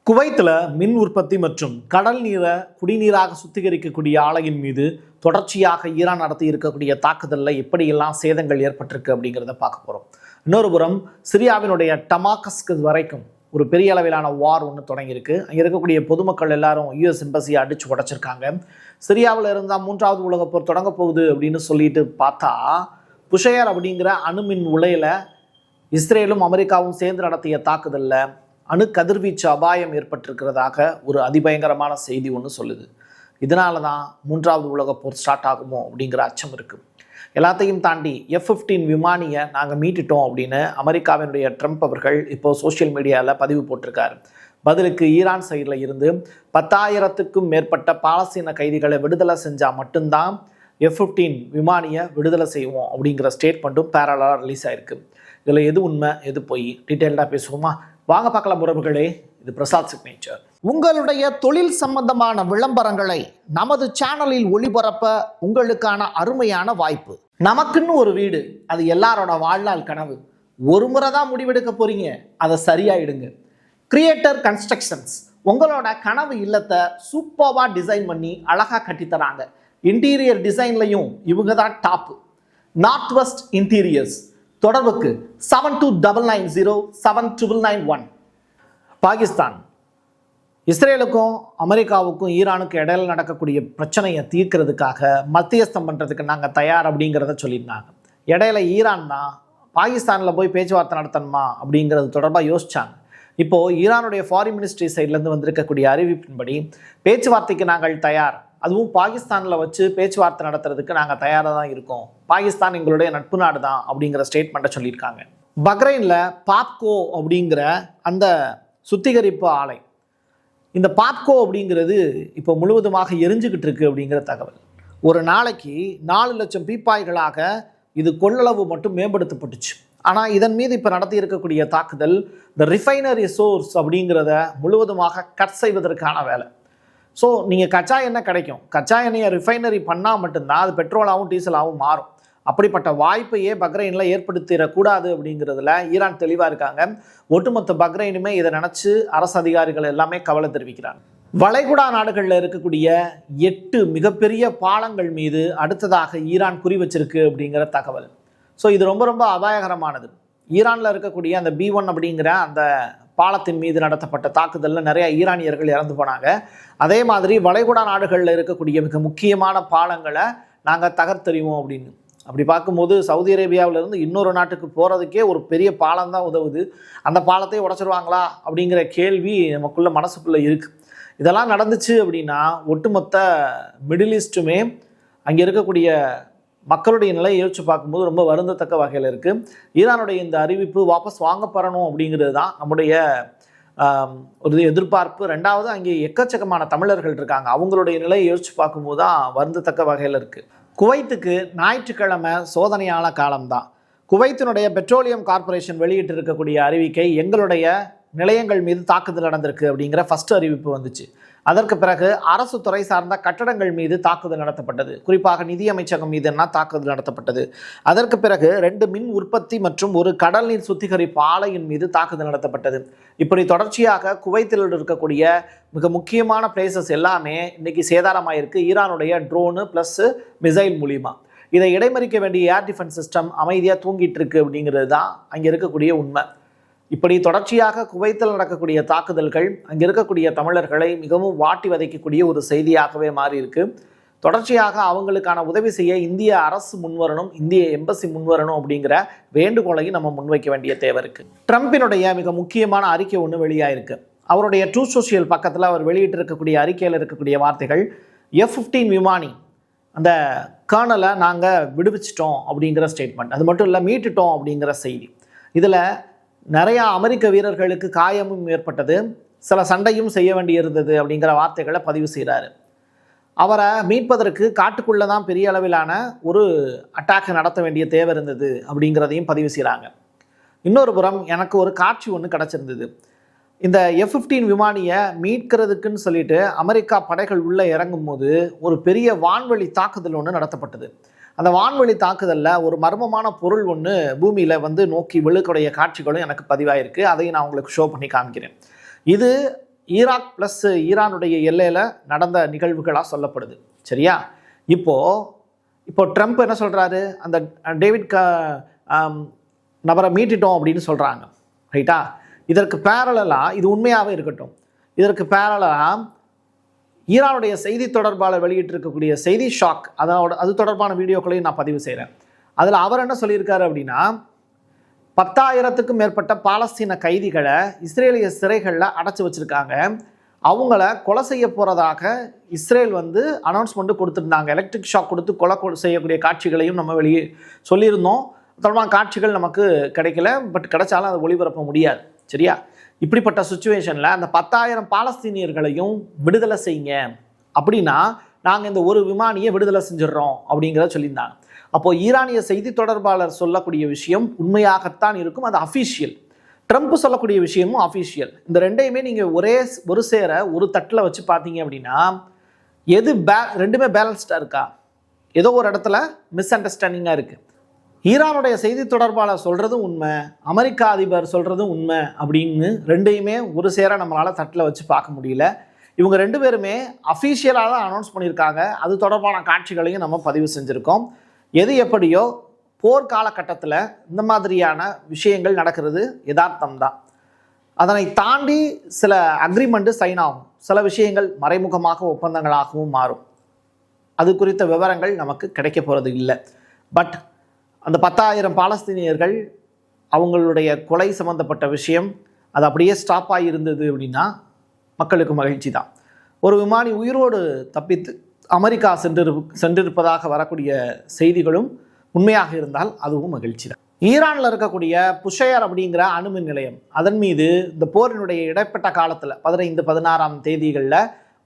குவைத்தில் மின் உற்பத்தி மற்றும் கடல் நீரை குடிநீராக சுத்திகரிக்கக்கூடிய ஆலையின் மீது தொடர்ச்சியாக ஈரான் நடத்தி இருக்கக்கூடிய தாக்குதலில் எப்படியெல்லாம் சேதங்கள் ஏற்பட்டிருக்கு அப்படிங்கிறத பார்க்க போகிறோம். இன்னொரு புறம் சிரியாவினுடைய டமாஸ்கஸ் வரைக்கும் ஒரு பெரிய அளவிலான வார் ஒன்று தொடங்கியிருக்கு. அங்கே இருக்கக்கூடிய பொதுமக்கள் எல்லாரும் யுஎஸ் எம்பசியை அடித்து உடைச்சிருக்காங்க. சிரியாவில் இருந்தால் மூன்றாவது உலகப் போர் தொடங்க போகுது அப்படின்னு சொல்லிட்டு பார்த்தா புஷேயர் அப்படிங்கிற அணுமின் உலையில் இஸ்ரேலும் அமெரிக்காவும் சேர்ந்து நடத்திய தாக்குதலில் அணு கதிர்வீச்சு அபாயம் ஏற்பட்டிருக்கிறதாக ஒரு அதிபயங்கரமான செய்தி ஒன்று சொல்லுது. இதனால தான் மூன்றாவது உலகப் போர் ஸ்டார்ட் ஆகுமோ அப்படிங்கிற அச்சம் இருக்குது. எல்லாத்தையும் தாண்டி F-15 விமானியை நாங்கள் மீட்டுட்டோம் அப்படின்னு அமெரிக்காவினுடைய ட்ரம்ப் அவர்கள் இப்போது சோஷியல் மீடியாவில் பதிவு போட்டிருக்காரு. பதிலுக்கு ஈரான் சைடில் இருந்து 10,000க்கும் மேற்பட்ட பாலஸ்தீன கைதிகளை விடுதலை செஞ்சால் மட்டும்தான் F-15 விமானியை விடுதலை செய்வோம் அப்படிங்கிற ஸ்டேட்மெண்ட்டும் பேரலாக ரிலீஸ் ஆகிருக்கு. இதில் எது உண்மை எது போய் டீட்டெயில்டாக பேசுவோமா? வாங்க பார்க்கலாம் உறவுகளே. இது பிரசாத் சிக்னேச்சர். உங்களுடைய தொழில் சம்பந்தமான விளம்பரங்களை நமது சேனலில் ஒளிபரப்ப உங்களுக்கான அருமையான வாய்ப்பு. நமக்குன்னு ஒரு வீடு, அது எல்லாரோட வாழ்நாள் கனவு. ஒரு முறை தான் முடிவெடுக்க போறீங்க, அதை சரியாயிடுங்க. கிரியேட்டர் கன்ஸ்ட்ரக்ஷன்ஸ் உங்களோட கனவு இல்லத்தை சூப்பர்வா டிசைன் பண்ணி அழகா கட்டித்தராங்க. இன்டீரியர் டிசைன்லையும் இவங்க தான் டாப்பு. North west interiors. தொடர்புக்கு 7299079991. பாகிஸ்தான் இஸ்ரேலுக்கும் அமெரிக்காவுக்கும் ஈரானுக்கும் இடையில நடக்கக்கூடிய பிரச்சனையை தீர்க்கிறதுக்காக மத்தியஸ்தம் பண்ணுறதுக்கு நாங்கள் தயார் அப்படிங்கிறத சொல்லியிருந்தாங்க. இடையில ஈரான் தான் பாகிஸ்தானில் போய் பேச்சுவார்த்தை நடத்தணுமா அப்படிங்கிறது தொடர்பாக யோசிச்சாங்க. இப்போது ஈரானுடைய ஃபாரின் மினிஸ்ட்ரி சைட்லேருந்து வந்திருக்கக்கூடிய அறிவிப்பின்படி பேச்சுவார்த்தைக்கு நாங்கள் தயார், அதுவும் பாகிஸ்தானில் வச்சு பேச்சுவார்த்தை நடத்துறதுக்கு நாங்கள் தயாராக தான் இருக்கோம், பாகிஸ்தான் எங்களுடைய நட்பு நாடு தான் அப்படிங்கிற ஸ்டேட்மெண்ட்டை சொல்லியிருக்காங்க. பக்ரைனில் பாப்கோ அப்படிங்கிற அந்த சுத்திகரிப்பு ஆலை, இந்த பாப்கோ அப்படிங்கிறது இப்போ முழுவதுமாக எரிஞ்சுக்கிட்டு இருக்கு அப்படிங்கிற தகவல். ஒரு நாளைக்கு 4 லட்சம் பீப்பாய்களாக இது கொள்ளளவு மட்டும் மேம்படுத்தப்பட்டுச்சு. ஆனால் இதன் மீது இப்போ நடத்தி இருக்கக்கூடிய தாக்குதல் இந்த ரிஃபைனரி சோர்ஸ் அப்படிங்கிறத முழுவதுமாக கட் செய்வதற்கான வேலை. ஸோ நீங்கள் கச்சா எண்ணெய் கிடைக்கும், கச்சா எண்ணெயை ரிஃபைனரி பண்ணால் மட்டும்தான் அது பெட்ரோலாகவும் டீசலாகவும் மாறும். அப்படிப்பட்ட வாய்ப்பையே பக்ரைனில் ஏற்படுத்திடக்கூடாது அப்படிங்கிறதுல ஈரான் தெளிவாக இருக்காங்க. ஒட்டுமொத்த பக்ரைனுமே இதை நினச்சி அரசு அதிகாரிகள் எல்லாமே கவலை தெரிவிக்கிறாங்க. வளைகுடா நாடுகளில் இருக்கக்கூடிய 8 மிகப்பெரிய பாலங்கள் மீது அடுத்ததாக ஈரான் குறி வச்சிருக்கு அப்படிங்கிற தகவல். ஸோ இது ரொம்ப ரொம்ப அபாயகரமானது. ஈரானில் இருக்கக்கூடிய அந்த B1 அப்படிங்கிற அந்த பாலத்தின் மீது நடத்தப்பட்ட தாக்குதலில் நிறைய ஈரானியர்கள் இறந்து போனாங்க. அதே மாதிரி வளைகுடா நாடுகளில் இருக்கக்கூடிய மிக முக்கியமான பாலங்களை நாங்கள் தகர்த்தெறிவோம் அப்படின்னு. அப்படி பார்க்கும்போது சவுதி அரேபியாவிலேருந்து இன்னொரு நாட்டுக்கு போகிறதுக்கே ஒரு பெரிய பாலம் தான் உதவுது. அந்த பாலத்தை உடைச்சிருவாங்களா அப்படிங்கிற கேள்வி நமக்குள்ள மனசுக்குள்ளே இருக்குது. இதெல்லாம் நடந்துச்சு அப்படின்னா ஒட்டுமொத்த மிடில் ஈஸ்ட்டுமே அங்கே இருக்கக்கூடிய மக்களுடைய நிலையை யோசிச்சு பார்க்கும்போது ரொம்ப வருந்தத்தக்க வகையில் இருக்குது. ஈரானுடைய இந்த அறிவிப்பு வாபஸ் வாங்கப்படணும் அப்படிங்கிறது தான் நம்முடைய ஒரு எதிர்பார்ப்பு. ரெண்டாவது, அங்கே எக்கச்சக்கமான தமிழர்கள் இருக்காங்க, அவங்களுடைய நிலையை யோசிச்சு பார்க்கும்போது தான் வருந்தத்தக்க வகையில் இருக்குது. குவைத்துக்கு ஞாயிற்றுக்கிழமை சோதனையான காலம்தான். குவைத்தினுடைய பெட்ரோலியம் கார்பரேஷன் வெளியிட்டு இருக்கக்கூடிய அறிவிக்கை எங்களுடைய நிலையங்கள் மீது தாக்குதல் நடந்திருக்கு அப்படிங்கிற ஃபர்ஸ்ட் அறிவிப்பு வந்துச்சு. அதற்கு பிறகு அரசு துறை சார்ந்த கட்டடங்கள் மீது தாக்குதல் நடத்தப்பட்டது. குறிப்பாக நிதி அமைச்சகம் மீது தாக்குதல் நடத்தப்பட்டது. அதற்கு பிறகு 2 மின் உற்பத்தி மற்றும் ஒரு கடல் நீர் சுத்திகரிப்பு ஆலையின் மீது தாக்குதல் நடத்தப்பட்டது. இப்படி தொடர்ச்சியாக குவைத்தில் இருக்கக்கூடிய மிக முக்கியமான பிளேசஸ் எல்லாமே இன்னைக்கு சேதாரமாயிருக்கு ஈரானுடைய ட்ரோனு ப்ளஸ் மிசைல் மூலிமா. இதை இடைமறிக்க வேண்டிய ஏர் டிஃபென்ஸ் சிஸ்டம் அமைதியாக தூங்கிட்டு இருக்கு அப்படிங்கிறது தான் அங்கே இருக்கக்கூடிய உண்மை. இப்படி தொடர்ச்சியாக குவைத்தில் நடக்கக்கூடிய தாக்குதல்கள் அங்கே இருக்கக்கூடிய தமிழர்களை மிகவும் வாட்டி வதைக்கக்கூடிய ஒரு செய்தியாகவே மாறி இருக்கு. தொடர்ச்சியாக அவங்களுக்கான உதவி செய்ய இந்திய அரசு முன்வரணும், இந்திய எம்பசி முன்வரணும் அப்படிங்கிற வேண்டுகோளையும் நம்ம முன்வைக்க வேண்டிய தேவை இருக்கு. ட்ரம்பினுடைய மிக முக்கியமான அறிக்கை ஒன்று வெளியாயிருக்கு. அவருடைய ட்ரூ சோஷியல் பக்கத்தில் அவர் வெளியிட்டு இருக்கக்கூடிய அறிக்கையில் இருக்கக்கூடிய வார்த்தைகள், F-15 விமானி அந்த கர்னலை நாங்கள் விடுவிச்சிட்டோம் அப்படிங்கிற ஸ்டேட்மெண்ட், அது மட்டும் இல்லை மீட்டுட்டோம் அப்படிங்கிற செய்தி. இதில் நிறையா அமெரிக்க வீரர்களுக்கு காயமும் ஏற்பட்டது, சில சண்டையும் செய்ய வேண்டியிருந்தது அப்படிங்கிற வார்த்தைகளை பதிவு செய்கிறாரு. அவரை மீட்பதற்கு காட்டுக்குள்ளே தான் பெரிய அளவிலான ஒரு அட்டாக் நடத்த வேண்டிய தேவை இருந்தது அப்படிங்கிறதையும் பதிவு செய்கிறாங்க. இன்னொரு புறம் எனக்கு ஒரு காட்சி ஒன்று கிடச்சிருந்தது. இந்த F-15 விமானியை மீட்கிறதுக்குன்னு சொல்லிட்டு அமெரிக்கா படைகள் உள்ளே இறங்கும் போது ஒரு பெரிய வான்வெளி தாக்குதல் ஒன்று நடத்தப்பட்டது. அந்த வான்வெளி தாக்குதலில் ஒரு மர்மமான பொருள் ஒன்று பூமியில் நோக்கி விழுக்கூடிய காட்சிகளும் எனக்கு பதிவாயிருக்கு. அதையும் நான் உங்களுக்கு ஷோ பண்ணி காமிக்கிறேன். இது ஈராக் ப்ளஸ் ஈரானுடைய எல்லையில் நடந்த நிகழ்வுகளாக சொல்லப்படுது. சரியா? இப்போ ட்ரம்ப் என்ன சொல்கிறாரு, அந்த டேவிட் நபரை மீட்டிட்டோம் அப்படின்னு சொல்கிறாங்க. ரைட்டா? இதற்கு பேரலாக, இது உண்மையாகவே இருக்கட்டும், இதற்கு பேரலாக ஈரானுடைய செய்தி தொடர்பாளர் வெளியிட்டிருக்கக்கூடிய செய்தி ஷாக், அது தொடர்பான வீடியோக்களையும் நான் பதிவு செய்கிறேன். அதில் அவர் என்ன சொல்லியிருக்காரு அப்படின்னா, 10,000க்கும் மேற்பட்ட பாலஸ்தீன கைதிகளை இஸ்ரேலிய சிறைகளில் அடைச்சி வச்சுருக்காங்க. அவங்கள கொலை செய்ய போகிறதாக இஸ்ரேல் அனௌன்ஸ்மெண்ட்டு கொடுத்துருந்தாங்க. எலக்ட்ரிக் ஷாக் கொடுத்து கொலை செய்யக்கூடிய காட்சிகளையும் நம்ம வெளியே சொல்லியிருந்தோம். தொடர்பான காட்சிகள் நமக்கு கிடைக்கல, பட் கிடைச்சாலும் அதை ஒளிபரப்ப முடியாது. சரியா? இப்படிப்பட்ட சுச்சுவேஷனில் அந்த 10,000 பாலஸ்தீனியர்களையும் விடுதலை செய்யுங்க, அப்படின்னா நாங்கள் இந்த ஒரு விமானியை விடுதலை செஞ்சிடறோம் அப்படிங்கிறத சொல்லியிருந்தாங்க. அப்போது ஈரானிய செய்தி தொடர்பாளர் சொல்லக்கூடிய விஷயம் உண்மையாகத்தான் இருக்கும், அது அஃபீஷியல். ட்ரம்ப் சொல்லக்கூடிய விஷயமும் அஃபீஷியல். இந்த ரெண்டையுமே நீங்கள் ஒரு சேர ஒரு தட்டில் வச்சு பார்த்தீங்க அப்படின்னா எது ரெண்டுமே பேலன்ஸ்டாக இருக்கா? ஏதோ ஒரு இடத்துல மிஸ் அண்டர்ஸ்டாண்டிங்காக இருக்குது. ஈரானுடைய செய்தி தொடர்பாளர் சொல்கிறதும் உண்மை, அமெரிக்கா அதிபர் சொல்கிறதும் உண்மை அப்படின்னு ரெண்டையுமே ஒரு சேர நம்மளால் தட்டில் வச்சு பார்க்க முடியல. இவங்க ரெண்டு பேருமே அஃபீஷியலாக தான் அனௌன்ஸ் பண்ணியிருக்காங்க. அது தொடர்பான காட்சிகளையும் நம்ம பதிவு செஞ்சுருக்கோம். எது எப்படியோ போர் காலகட்டத்தில் இந்த மாதிரியான விஷயங்கள் நடக்கிறது யதார்த்தம் தான். அதனை தாண்டி சில அக்ரிமெண்ட்டு சைன் ஆகும், சில விஷயங்கள் மறைமுகமாக ஒப்பந்தங்களாகவும் மாறும். அது குறித்த விவரங்கள் நமக்கு கிடைக்க போகிறது இல்லை. பட் அந்த 10,000 பாலஸ்தீனியர்கள் அவங்களுடைய கொலை சம்பந்தப்பட்ட விஷயம் அது அப்படியே ஸ்டாப் ஆகி இருந்தது அப்படின்னா மக்களுக்கு மகிழ்ச்சி தான். ஒரு விமானி உயிரோடு தப்பித்து அமெரிக்கா சென்றிருப்பதாக வரக்கூடிய செய்திகளும் உண்மையாக இருந்தால் அதுவும் மகிழ்ச்சி தான். ஈரானில் இருக்கக்கூடிய புஷையர் அப்படிங்கிற அணுமின் நிலையம், அதன் மீது இந்த போரினுடைய இடைப்பட்ட காலத்தில் 15, 16ஆம் தேதிகளில்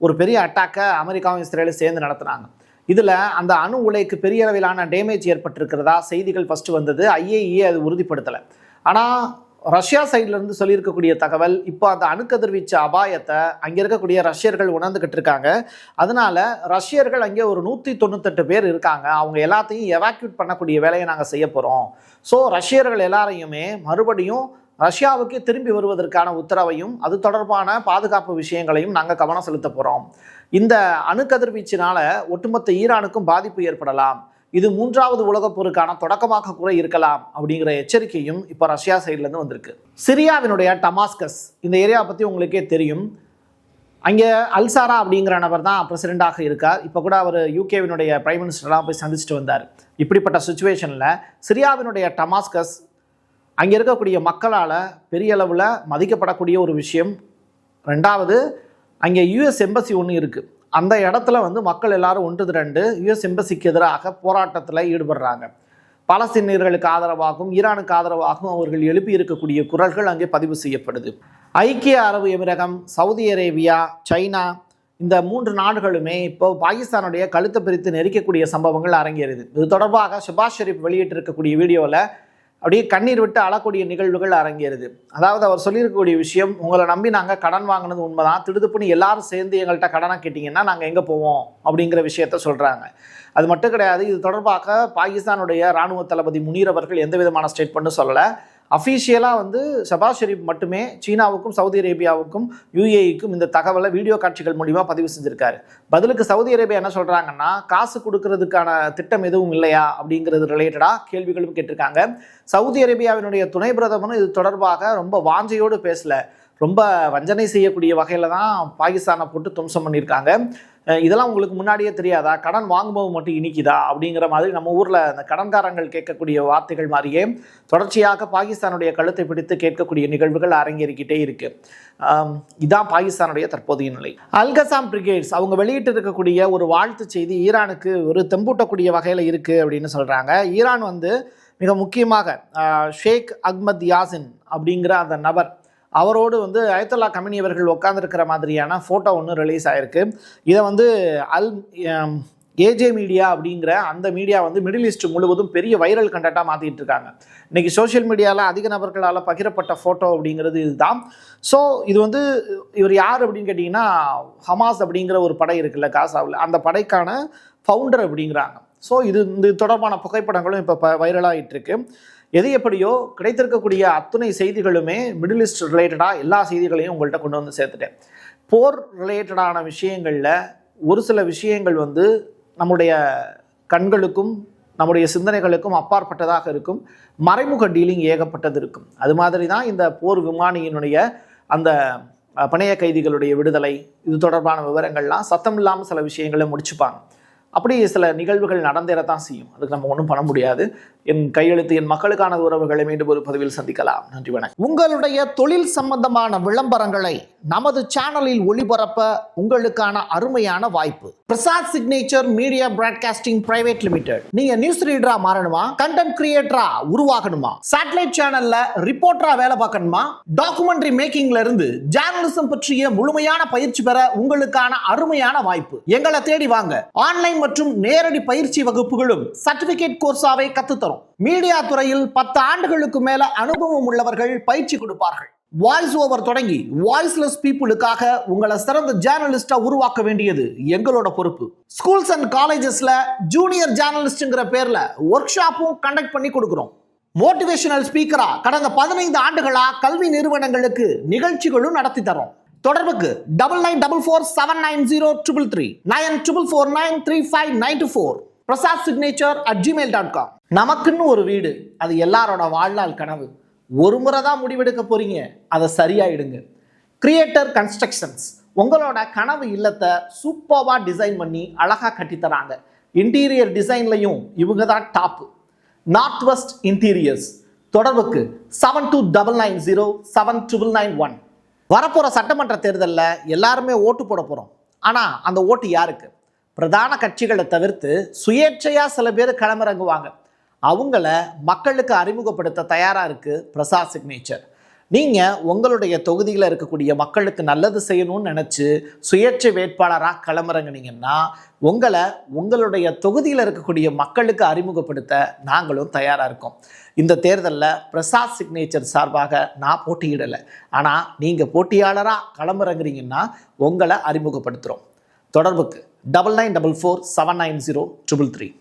ஒரு பெரிய அட்டாக்கை அமெரிக்காவும் இஸ்ரேலும் சேர்ந்து நடத்துனாங்க. இதில் அந்த அணு உலைக்கு பெரிய அளவிலான டேமேஜ் ஏற்பட்டிருக்கிறதா செய்திகள் ஃபஸ்ட்டு வந்தது. IAEA அது உறுதிப்படுத்தலை. ஆனால் ரஷ்யா சைட்லேருந்து சொல்லியிருக்கக்கூடிய தகவல், இப்போ அந்த அணுக்கதிர்வீச்சு அபாயத்தை அங்கே இருக்கக்கூடிய ரஷ்யர்கள் உணர்ந்துக்கிட்டு இருக்காங்க. அதனால் ரஷ்யர்கள் அங்கே ஒரு 198 பேர் இருக்காங்க. அவங்க எல்லாத்தையும் எவாக்யூட் பண்ணக்கூடிய வேலையை நாங்கள் செய்ய போகிறோம். ஸோ ரஷ்யர்கள் எல்லாரையுமே மறுபடியும் ரஷ்யாவுக்கு திரும்பி வருவதற்கான உத்தரவையும் அது தொடர்பான பாதுகாப்பு விஷயங்களையும் நாங்கள் கவனம் செலுத்த போகிறோம். இந்த அணுக்கதிர்வீச்சினால ஒட்டுமொத்த ஈரானுக்கும் பாதிப்பு ஏற்படலாம், இது 3வது உலகப் போருக்கான தொடக்கமாக கூட இருக்கலாம் அப்படிங்கிற எச்சரிக்கையும் இப்போ ரஷ்யா சைட்லேருந்து வந்திருக்கு. சிரியாவினுடைய டமாஸ்கஸ் இந்த ஏரியாவை பற்றி உங்களுக்கே தெரியும். அங்கே அல்சாரா அப்படிங்கிற நபர் தான் பிரசிடெண்டாக இருக்கார். இப்போ கூட அவர் யூகேவினுடைய பிரைம் மினிஸ்டர்லாம் போய் சந்திச்சுட்டு வந்தார். இப்படிப்பட்ட சுச்சுவேஷனில் சிரியாவினுடைய டமாஸ்கஸ் அங்கே இருக்கக்கூடிய மக்களால் பெரிய அளவில் மதிக்கப்படக்கூடிய ஒரு விஷயம். ரெண்டாவது, அங்கே US எம்பசி ஒன்று இருக்குது. அந்த இடத்துல மக்கள் எல்லாரும் ஒன்று திரண்டு US எம்பசிக்கு எதிராக போராட்டத்தில் ஈடுபடுறாங்க. பாலஸ்தீனியர்களுக்கு ஆதரவாகவும் ஈரானுக்கு ஆதரவாகவும் அவர்கள் எழுப்பி இருக்கக்கூடிய குரல்கள் அங்கே பதிவு செய்யப்படுது. ஐக்கிய அரபு எமிரகம், சவுதி அரேபியா, சைனா, இந்த 3 நாடுகளுமே இப்போ பாகிஸ்தானுடைய கழுத்தை பிரித்து நெரிக்கக்கூடிய சம்பவங்கள் அரங்கேறுது. இது தொடர்பாக ஷபாஸ் ஷெரீப் வெளியிட்டிருக்கக்கூடிய வீடியோவில் அப்படியே கண்ணீர் விட்டு அழக்கூடிய நிகழ்வுகள் அரங்கேறுது. அதாவது அவர் சொல்லியிருக்கக்கூடிய விஷயம், உங்களை நம்பி நாங்கள் கடன் வாங்கினது உண்மைதான், திடுதுப்புன்னு எல்லாரும் சேர்ந்து எங்கள்கிட்ட கடனை கேட்டிங்கன்னா நாங்கள் எங்கே போவோம் அப்படிங்கிற விஷயத்த சொல்கிறாங்க. அது மட்டும் கிடையாது, இது தொடர்பாக பாகிஸ்தானுடைய இராணுவ தளபதி முனீர் அவர்கள் எந்த விதமான ஸ்டேட்மெண்ட்டும் சொல்லலை. அஃபீஷியலாக ஷபாஸ் ஷெரீப் மட்டுமே சீனாவுக்கும் சவுதி அரேபியாவுக்கும் UAEக்கும் இந்த தகவலை வீடியோ காட்சிகள் மூலிமா பதிவு செஞ்சுருக்காரு. பதிலுக்கு சவுதி அரேபியா என்ன சொல்கிறாங்கன்னா, காசு கொடுக்கறதுக்கான திட்டம் எதுவும் இல்லையா அப்படிங்கிறது ரிலேட்டடாக கேள்விகளும் கேட்டிருக்காங்க. சவுதி அரேபியாவினுடைய துணை பிரதமரும் இது தொடர்பாக ரொம்ப வாஞ்சையோடு பேசலை, ரொம்ப வஞ்சனை செய்யக்கூடிய வகையில் தான் பாகிஸ்தானை போட்டு தும்சம் பண்ணியிருக்காங்க. இதெல்லாம் உங்களுக்கு முன்னாடியே தெரியாதா, கடன் வாங்கும்போது மட்டும் இனிக்குதா அப்படிங்கிற மாதிரி நம்ம ஊரில் அந்த கடன்காரங்கள் கேட்கக்கூடிய வார்த்தைகள் மாதிரியே தொடர்ச்சியாக பாகிஸ்தானுடைய கழுத்தை பிடித்து கேட்கக்கூடிய நிகழ்வுகள் அரங்கேறிக்கிட்டே இருக்குது. இதான் பாகிஸ்தானுடைய தற்போதைய நிலை. அல்கசாம் பிரிகேட்ஸ் அவங்க வெளியிட்டு இருக்கக்கூடிய ஒரு வாழ்த்து செய்தி ஈரானுக்கு ஒரு தெம்பூட்டக்கூடிய வகையில் இருக்குது அப்படின்னு சொல்கிறாங்க. ஈரான் மிக முக்கியமாக ஷேக் அஹ்மத் யாசின் அப்படிங்கிற அந்த நபர், அவரோடு அயத்துல்லா கமினி அவர்கள் உட்காந்துருக்கிற மாதிரியான ஃபோட்டோ ஒன்று ரிலீஸ் ஆகிருக்கு. இதை AJ மீடியா அப்படிங்கிற அந்த மீடியா மிடில் ஈஸ்ட் முழுவதும் பெரிய வைரல் கண்டென்ட்டாக மாற்றிட்டு இருக்காங்க. இன்றைக்கி சோஷியல் மீடியாவில் அதிக நபர்களால் பகிரப்பட்ட ஃபோட்டோ அப்படிங்கிறது இதுதான். ஸோ இது இவர் யார் அப்படின்னு கேட்டிங்கன்னா, ஹமாஸ் அப்படிங்கிற ஒரு படை இருக்குல்ல காசாவில், அந்த படைக்கான ஃபவுண்டர் அப்படிங்கிறாங்க. ஸோ இது தொடர்பான புகைப்படங்களும் இப்போ வைரலாகிட்டு இருக்கு. எது எப்படியோ கிடைத்திருக்கக்கூடிய அத்தனை செய்திகளுமே மிடில் ஈஸ்ட் ரிலேட்டடாக எல்லா செய்திகளையும் உங்கள்கிட்ட கொண்டு சேர்த்துட்டேன். போர் ரிலேட்டடான விஷயங்களில் ஒரு சில விஷயங்கள் வந்து நம்முடைய கண்களுக்கும் நம்முடைய சிந்தனைகளுக்கும் அப்பாற்பட்டதாக இருக்கும். மறைமுக டீலிங் ஏகப்பட்டது இருக்கும். அது மாதிரி தான் இந்த போர் விமானியினுடைய அந்த பணைய கைதிகளுடைய விடுதலை, இது தொடர்பான விவரங்கள்லாம் சத்தம் இல்லாமல் சில விஷயங்களை முடிச்சுப்பாங்க. அப்படி சில நிகழ்வுகள் நடந்தேறத்தான் செய்யும். அதுக்கு நம்ம ஒன்றும் பண்ண முடியாது. என் கையெழுத்து என் மக்களுக்கான உறவுகளை மீண்டும் ஒரு பதிவில் சந்திக்கலாம். நன்றி, வணக்கம். உங்களுடைய தொழில் சம்பந்தமான விளம்பரங்களை நமது சேனலில் ஒளிபரப்ப உங்களுக்கான அருமையான வாய்ப்பு. Prasad signature media broadcasting private limited. நீங்க நியூஸ் ரீடரா மாறணுமா, கண்டென்ட் கிரியேட்டரா உருவாகணுமா, சேட்டலைட் சேனல்ல ரிப்போர்ட்டரா வேலை பார்க்கணுமா, டாக்குமெண்ட்ரி மேக்கிங்ல இருந்து ஜேர்னலிசம் பற்றிய முழுமையான பயிற்சி பெற உங்களுக்கான அருமையான வாய்ப்பு. எங்களை தேடி வாங்க. ஆன்லைன் மற்றும் நேரடி பயிற்சி வகுப்புகளும் சர்டிபிகேட் கோர்ஸாவை கத்துத்தரும். மீடியா துறையில் 10 ஆண்டுகளுக்கு மேல அனுபவம் உள்ளவர்கள் பயிற்சி கொடுப்பார்கள். வாய்ஸ் ஓவர் தொடங்கி வாய்ஸ்லெஸ் பீப்புளுக்காக உங்களை சிறந்த ஜேர்னலிஸ்டா உருவாக்க வேண்டியது எங்களோட பொறுப்பு. ஸ்கூல்ஸ் அண்ட் காலேஜஸ்ல ஜூனியர் ஜேர்னலிஸ்ட்ங்கிற பேர்ல ஒர்க் ஷாப்பும் கண்டக்ட் பண்ணி கொடுக்கிறோம். மோட்டிவேஷனல் ஸ்பீக்கரா கடந்த 15 ஆண்டுகளா கல்வி நிறுவனங்களுக்கு நிகழ்ச்சிகளும் நடத்தி தரோம். தொடர்புக்கு 9944790333 94493594 prasadsignature@gmail.com. நமக்குன்னு ஒரு வீடு, அது எல்லாரோட வாழ்நாள் கனவு. ஒரு முறை தான் முடிவெடுக்க போறீங்க, அதை சரியாயிடுங்க. கிரியேட்டர் கன்ஸ்ட்ரக்ஷன்ஸ் உங்களோட கனவு இல்லத்தை சூப்பர்வா டிசைன் பண்ணி அழகா கட்டித்தராங்க. இன்டீரியர் டிசைன்லையும் இவங்க தான் டாப். North west interiors. தொடர்புக்கு 7299079991. வரப்போற சட்டமன்ற தேர்தலில் எல்லாருமே ஓட்டு போட போறோம். ஆனா அந்த ஓட்டு யாருக்கு? பிரதான கட்சிகளை தவிர்த்து சுயேட்சையா சில பேர் களமிறங்குவாங்க. அவங்கள மக்களுக்கு அறிமுகப்படுத்த தயாரா இருக்கு பிரசாத் சிக்னேச்சர். நீங்க உங்களுடைய தொகுதியில் இருக்கக்கூடிய மக்களுக்கு நல்லது செய்யணும்னு நினைச்சு சுயேட்சை வேட்பாளராக களமிறங்குனீங்கன்னா உங்களை உங்களுடைய தொகுதியில் இருக்கக்கூடிய மக்களுக்கு அறிமுகப்படுத்த நாங்களும் தயாரா இருக்கோம். இந்த தேர்தலில் பிரசாத் சிக்னேச்சர் சார்பாக நான் போட்டியிடலை. ஆனால் நீங்கள் போட்டியாளராக களமிறங்குறீங்கன்னா உங்களை அறிமுகப்படுத்துகிறோம். தொடர்புக்கு 9944790333.